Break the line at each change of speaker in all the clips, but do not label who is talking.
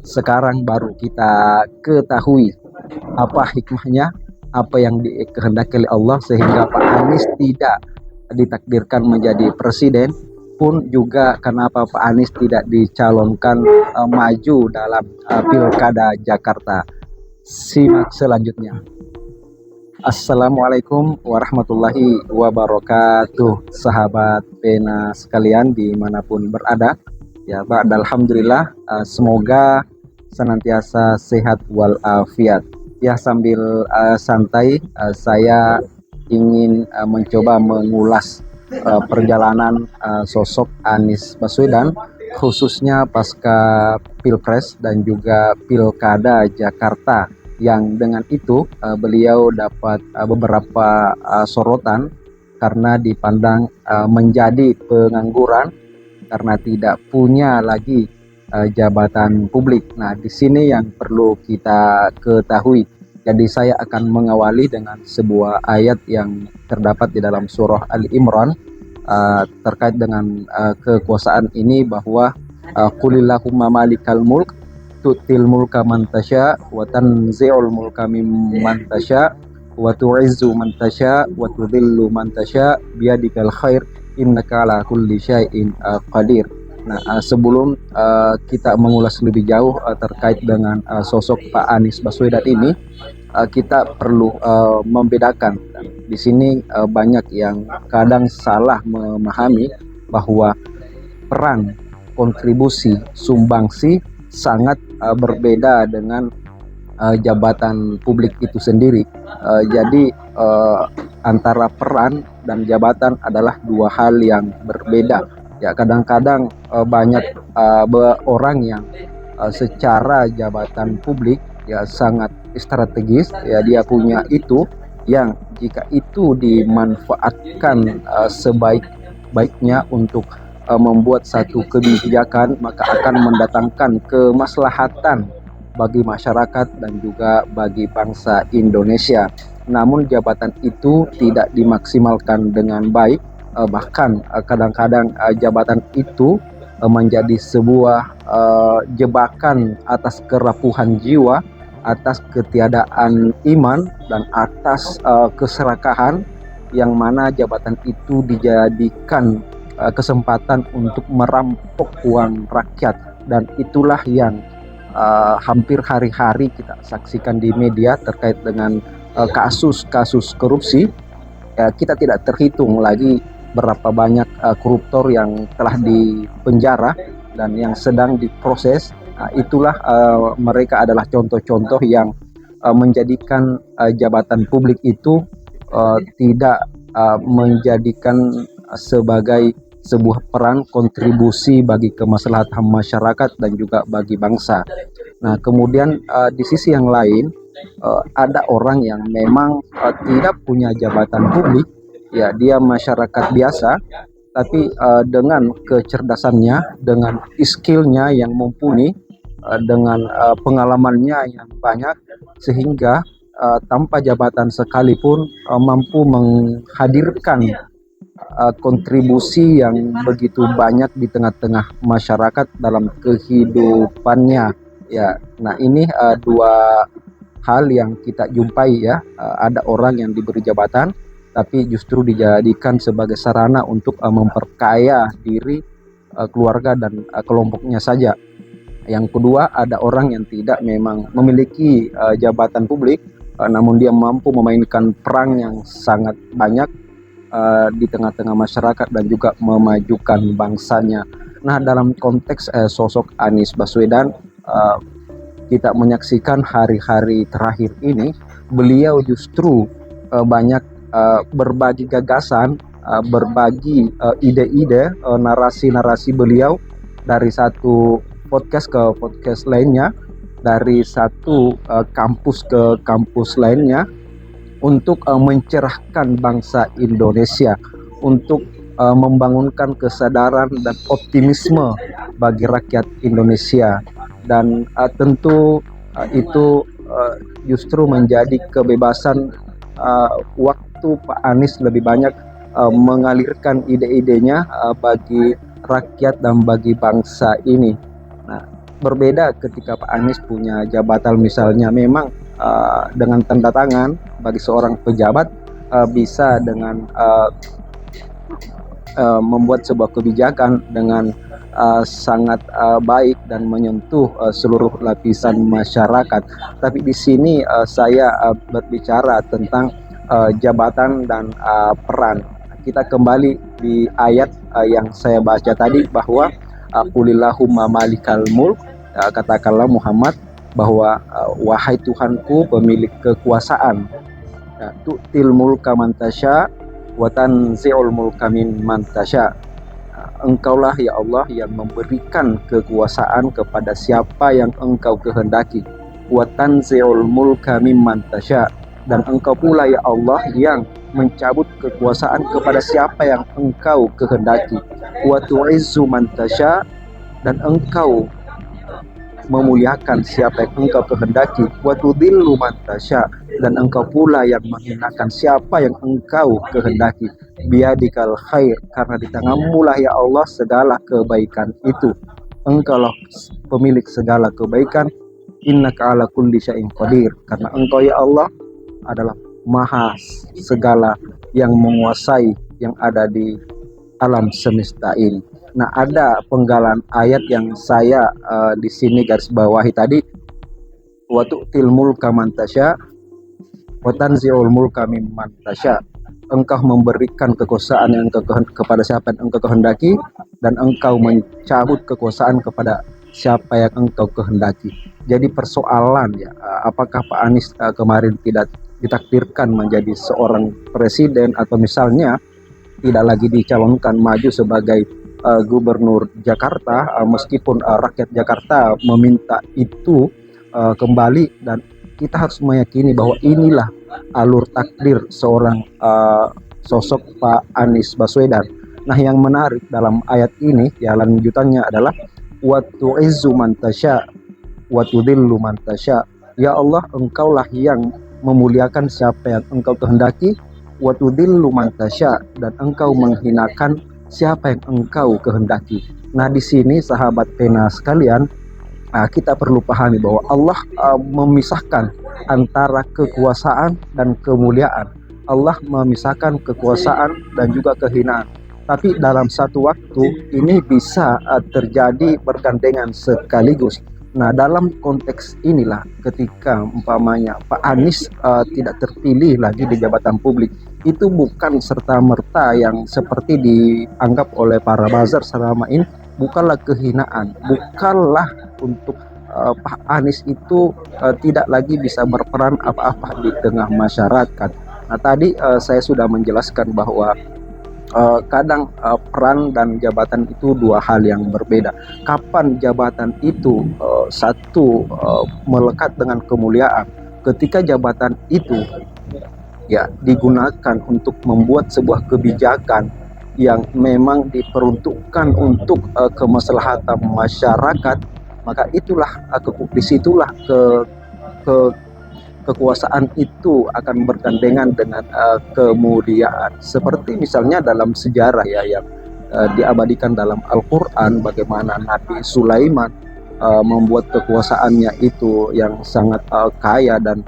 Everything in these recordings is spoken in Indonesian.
sekarang baru kita ketahui apa hikmahnya, apa yang dikehendaki oleh Allah sehingga Pak Anies tidak ditakdirkan menjadi presiden, pun juga kenapa Pak Anies tidak dicalonkan maju dalam Pilkada Jakarta. Simak selanjutnya. Assalamualaikum warahmatullahi wabarakatuh, sahabat pena sekalian dimanapun berada. Ya, alhamdulillah, semoga senantiasa sehat walafiat. Ya, sambil santai, saya ingin mencoba mengulas perjalanan sosok Anies Baswedan, khususnya pasca Pilpres dan juga Pilkada Jakarta, yang dengan itu beliau dapat beberapa sorotan karena dipandang menjadi pengangguran karena tidak punya lagi jabatan publik. Nah, di sini yang perlu kita ketahui. Jadi saya akan mengawali dengan sebuah ayat yang terdapat di dalam surah Al-Imran terkait dengan kekuasaan ini, bahwa qulillahumma malikal mulk tu'til mulka man tasya wa tanzi'ul mulka mimman tasya wa tu'izzu man tasya wa tudhillu man tasya biyadikal khair innaka ala kulli syai'in qadir. Nah, sebelum kita mengulas lebih jauh terkait dengan sosok Pak Anies Baswedan ini, kita perlu membedakan. Di sini banyak yang kadang salah memahami bahwa peran, kontribusi, sumbangsi sangat berbeda dengan jabatan publik itu sendiri. Jadi antara peran dan jabatan adalah dua hal yang berbeda. Ya, kadang-kadang banyak orang yang secara jabatan publik ya sangat strategis, ya dia punya itu, yang jika itu dimanfaatkan sebaik-baiknya untuk membuat satu kebijakan, maka akan mendatangkan kemaslahatan bagi masyarakat dan juga bagi bangsa Indonesia. Namun jabatan itu tidak dimaksimalkan dengan baik, bahkan kadang-kadang jabatan itu menjadi sebuah jebakan atas kerapuhan jiwa, atas ketiadaan iman, dan atas keserakahan, yang mana jabatan itu dijadikan kesempatan untuk merampok uang rakyat. Dan itulah yang hampir hari-hari kita saksikan di media terkait dengan kasus-kasus korupsi. Kita tidak terhitung lagi berapa banyak koruptor yang telah dipenjara dan yang sedang diproses. Itulah mereka adalah contoh-contoh yang menjadikan jabatan publik itu tidak menjadikan sebagai sebuah peran kontribusi bagi kemaslahatan masyarakat dan juga bagi bangsa. Nah, kemudian di sisi yang lain ada orang yang memang tidak punya jabatan publik, ya dia masyarakat biasa, tapi dengan kecerdasannya, dengan skillnya yang mumpuni, dengan pengalamannya yang banyak, sehingga tanpa jabatan sekalipun mampu menghadirkan kontribusi yang begitu banyak di tengah-tengah masyarakat dalam kehidupannya. Ya, nah ini dua hal yang kita jumpai ya. Ada orang yang diberi jabatan tapi justru dijadikan sebagai sarana untuk memperkaya diri, keluarga dan kelompoknya saja. Yang kedua, ada orang yang tidak memang memiliki jabatan publik, namun dia mampu memainkan peran yang sangat banyak di tengah-tengah masyarakat dan juga memajukan bangsanya. Nah, dalam konteks sosok Anies Baswedan, kita menyaksikan hari-hari terakhir ini, beliau justru banyak berbagi gagasan, berbagi ide-ide, narasi-narasi beliau dari satu podcast ke podcast lainnya, dari satu kampus ke kampus lainnya, untuk mencerahkan bangsa Indonesia, untuk membangunkan kesadaran dan optimisme bagi rakyat Indonesia. Dan tentu itu justru menjadi kebebasan waktu Pak Anies lebih banyak mengalirkan ide-idenya bagi rakyat dan bagi bangsa ini. Nah, Berbeda ketika Pak Anies punya jabatan, misalnya memang dengan tanda tangan bagi seorang pejabat bisa dengan membuat sebuah kebijakan dengan sangat baik dan menyentuh seluruh lapisan masyarakat. Tapi di sini saya berbicara tentang jabatan dan peran. Kita kembali di ayat yang saya baca tadi, bahwa qulillahumma malikal mulk, katakanlah Muhammad bahwa wahai Tuhanku pemilik kekuasaan, tu'til mulka man tasya wa tanzi'ul mulka mimman tasya. Engkaulah ya Allah yang memberikan kekuasaan kepada siapa yang engkau kehendaki, wa tanzi'ul mulka mimman tasya, dan engkau pula ya Allah yang mencabut kekuasaan kepada siapa yang engkau kehendaki, wa tu'izzu man tasya, dan engkau memuliakan siapa yang engkau kehendaki, wa tudhillu man tasya, dan engkau pula yang menghinakan siapa yang engkau kehendaki. Biadikal khair, karena di tanganmu lah ya Allah segala kebaikan itu. Engkaulah pemilik segala kebaikan. Innaka ala kulli syai'in qadir, karena engkau ya Allah adalah maha segala yang menguasai yang ada di alam semesta ini. Nah, ada penggalan ayat yang saya di sini garis bawahi tadi, wa tu'til mulka man tasya wa tanzi'ul mulka mimman tasya. Engkau memberikan kekuasaan yang kepada siapa yang engkau kehendaki, dan engkau mencabut kekuasaan kepada siapa yang engkau kehendaki. Jadi persoalan ya, apakah Pak Anies kemarin tidak ditakdirkan menjadi seorang presiden, atau misalnya tidak lagi dicalonkan maju sebagai gubernur Jakarta, meskipun rakyat Jakarta meminta itu kembali, dan kita harus meyakini bahwa inilah alur takdir seorang sosok Pak Anies Baswedan. Nah, yang menarik dalam ayat ini ya, lanjutannya adalah wa tu'izzu man tasya wa tudhillu man tasya. Ya Allah, engkaulah yang memuliakan siapa yang engkau kehendaki, wa tudhillu man tasya, dan engkau menghinakan siapa yang engkau kehendaki. Nah, di sini sahabat pena sekalian, kita perlu pahami bahwa Allah memisahkan antara kekuasaan dan kemuliaan. Allah memisahkan kekuasaan dan juga kehinaan. Tapi dalam satu waktu ini bisa terjadi bergandengan sekaligus. Nah, dalam konteks inilah ketika umpamanya Pak Anies tidak terpilih lagi di jabatan publik, itu bukan serta-merta yang seperti dianggap oleh para buzzer selama ini, bukanlah kehinaan, bukanlah untuk Pak Anies itu tidak lagi bisa berperan apa-apa di tengah masyarakat. Nah, tadi saya sudah menjelaskan bahwa kadang peran dan jabatan itu dua hal yang berbeda. Kapan jabatan itu satu melekat dengan kemuliaan, ketika jabatan itu ya digunakan untuk membuat sebuah kebijakan yang memang diperuntukkan untuk kemaslahatan masyarakat, maka itulah disitulah kekuasaan itu akan bergandengan dengan kemuliaan. Seperti misalnya dalam sejarah ya, yang diabadikan dalam Al-Quran, bagaimana Nabi Sulaiman membuat kekuasaannya itu yang sangat kaya, dan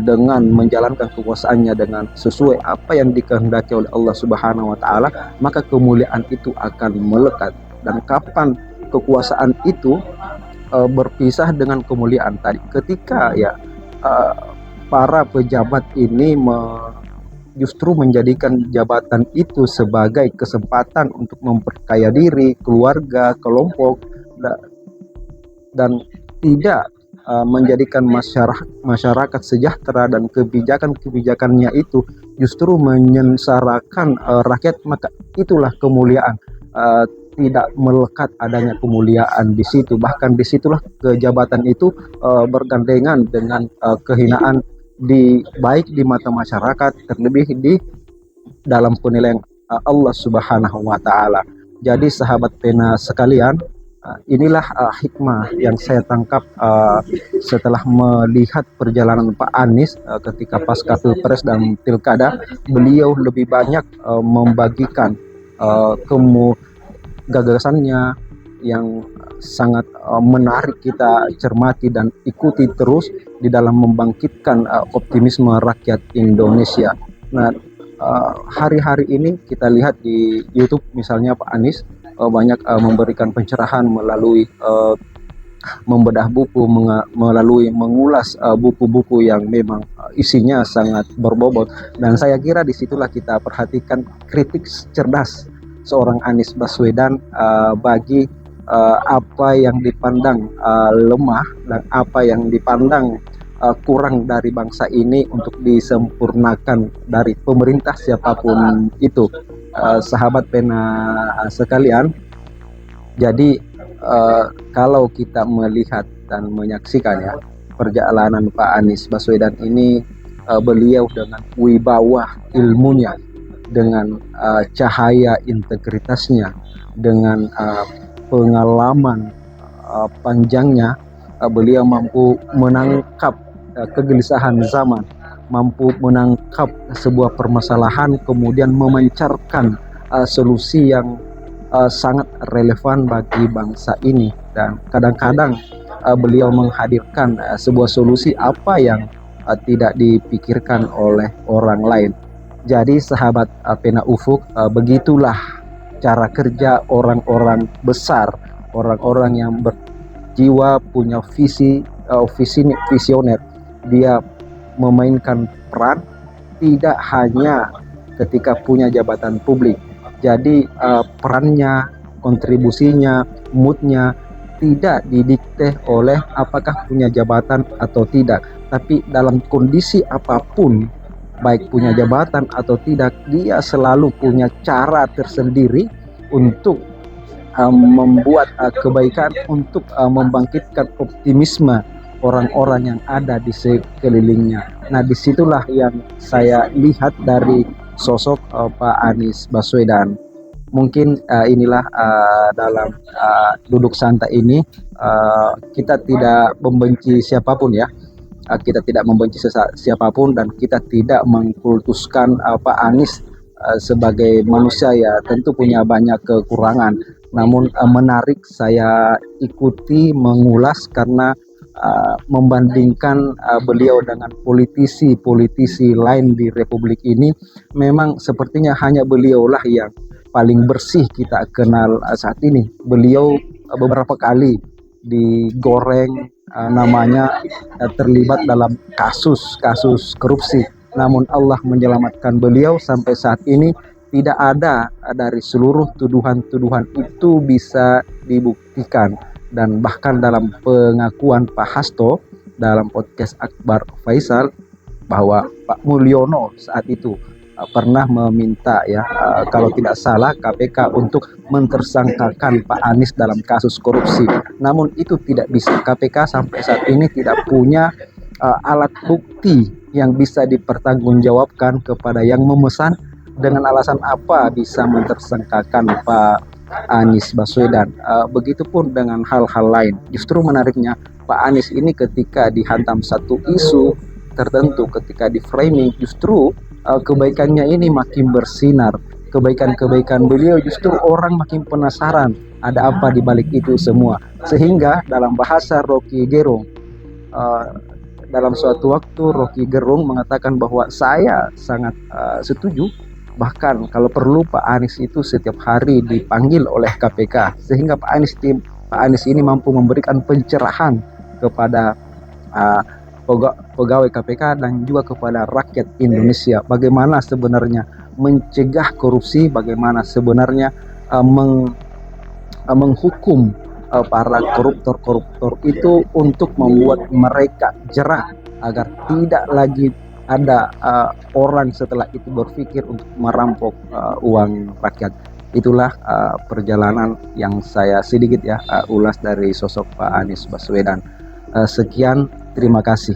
dengan menjalankan kekuasaannya dengan sesuai apa yang dikehendaki oleh Allah Subhanahu wa Ta'ala, maka kemuliaan itu akan melekat. Dan kapan kekuasaan itu berpisah dengan kemuliaan tadi? Ketika ya para pejabat ini justru menjadikan jabatan itu sebagai kesempatan untuk memperkaya diri, keluarga, kelompok, dan tidak menjadikan masyarakat sejahtera, dan kebijakannya itu justru menyengsarakan rakyat, maka itulah kemuliaan. Tidak melekat adanya kemuliaan di situ, bahkan disitulah kejabatan itu bergandengan dengan kehinaan baik di mata masyarakat, terlebih di dalam penilaian Allah Subhanahu wa Ta'ala. Jadi sahabat pena sekalian, inilah hikmah yang saya tangkap setelah melihat perjalanan Pak Anies ketika pasca Pilpres dan Pilkada. Beliau lebih banyak membagikan gagasannya yang sangat menarik kita cermati dan ikuti terus di dalam membangkitkan optimisme rakyat Indonesia. Nah, hari-hari ini kita lihat di YouTube misalnya Pak Anies banyak memberikan pencerahan melalui membedah buku, melalui mengulas buku-buku yang memang isinya sangat berbobot, dan saya kira disitulah kita perhatikan kritik cerdas seorang Anies Baswedan bagi apa yang dipandang lemah dan apa yang dipandang kurang dari bangsa ini untuk disempurnakan dari pemerintah siapapun itu. Sahabat pena sekalian, jadi kalau kita melihat dan menyaksikan ya perjalanan Pak Anies Baswedan ini, beliau dengan wibawa ilmunya, dengan cahaya integritasnya, dengan pengalaman panjangnya, beliau mampu menangkap kegelisahan zaman, mampu menangkap sebuah permasalahan kemudian memancarkan solusi yang sangat relevan bagi bangsa ini, dan kadang-kadang beliau menghadirkan sebuah solusi apa yang tidak dipikirkan oleh orang lain. Jadi sahabat pena ufuk, begitulah cara kerja orang-orang besar, orang-orang yang berjiwa punya visioner. Dia memainkan peran tidak hanya ketika punya jabatan publik. Jadi perannya, kontribusinya, moodnya tidak didikte oleh apakah punya jabatan atau tidak, tapi dalam kondisi apapun, baik punya jabatan atau tidak, dia selalu punya cara tersendiri untuk membuat kebaikan, untuk membangkitkan optimisme orang-orang yang ada di sekelilingnya. Nah, disitulah yang saya lihat dari sosok Pak Anies Baswedan. Mungkin inilah dalam duduk santai ini kita tidak membenci siapapun ya. Kita tidak membenci siapapun, dan kita tidak mengkultuskan Pak Anies sebagai manusia ya, tentu punya banyak kekurangan. Namun menarik saya ikuti mengulas karena membandingkan beliau dengan politisi-politisi lain di Republik ini, memang sepertinya hanya beliaulah yang paling bersih kita kenal saat ini. Beliau beberapa kali digoreng namanya terlibat dalam kasus-kasus korupsi, namun Allah menyelamatkan beliau sampai saat ini. Tidak ada dari seluruh tuduhan-tuduhan itu bisa dibuktikan. Dan bahkan dalam pengakuan Pak Hasto dalam podcast Akbar Faisal, bahwa Pak Mulyono saat itu pernah meminta ya, kalau tidak salah KPK untuk mentersangkakan Pak Anies dalam kasus korupsi. Namun itu tidak bisa. KPK sampai saat ini tidak punya alat bukti yang bisa dipertanggungjawabkan kepada yang memesan. Dengan alasan apa bisa mentersangkakan Pak Anies Baswedan? Begitupun dengan hal-hal lain. Justru menariknya Pak Anies ini ketika dihantam satu isu tertentu, ketika di framing, justru kebaikannya ini makin bersinar. Kebaikan-kebaikan beliau justru orang makin penasaran ada apa di balik itu semua. Sehingga dalam bahasa Rocky Gerung, dalam suatu waktu Rocky Gerung mengatakan bahwa saya sangat setuju, bahkan kalau perlu Pak Anies itu setiap hari dipanggil oleh KPK, sehingga Pak Anies ini mampu memberikan pencerahan kepada pegawai KPK dan juga kepada rakyat Indonesia, bagaimana sebenarnya mencegah korupsi, bagaimana sebenarnya menghukum para koruptor itu untuk membuat mereka jerah agar tidak lagi ada orang setelah itu berpikir untuk merampok uang rakyat. Itulah perjalanan yang saya sedikit ya ulas dari sosok Pak Anies Baswedan. Sekian, terima kasih.